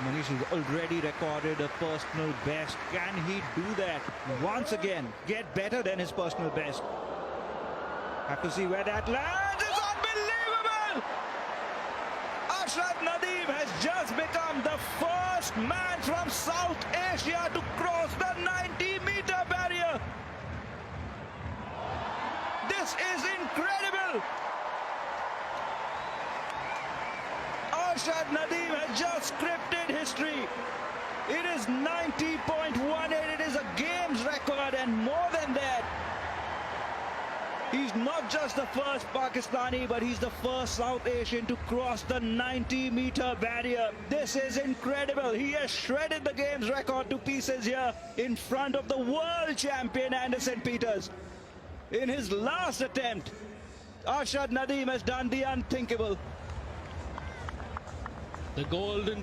Manish has already recorded a personal best. Can he do that once again? Get better than his personal best. Have to see where that lands. It's unbelievable! Arshad Nadeem has just become the first man from South Asia to cross the 90-meter barrier. This is incredible! Arshad Nadeem has just scripted history. It is 90.18. It is a games record, and more than that, he's not just the first Pakistani, but he's the first South Asian to cross the 90-meter barrier. This is incredible. He has shredded the games record to pieces here in front of the world champion Anderson Peters. In his last attempt, Arshad Nadeem has done the unthinkable. The golden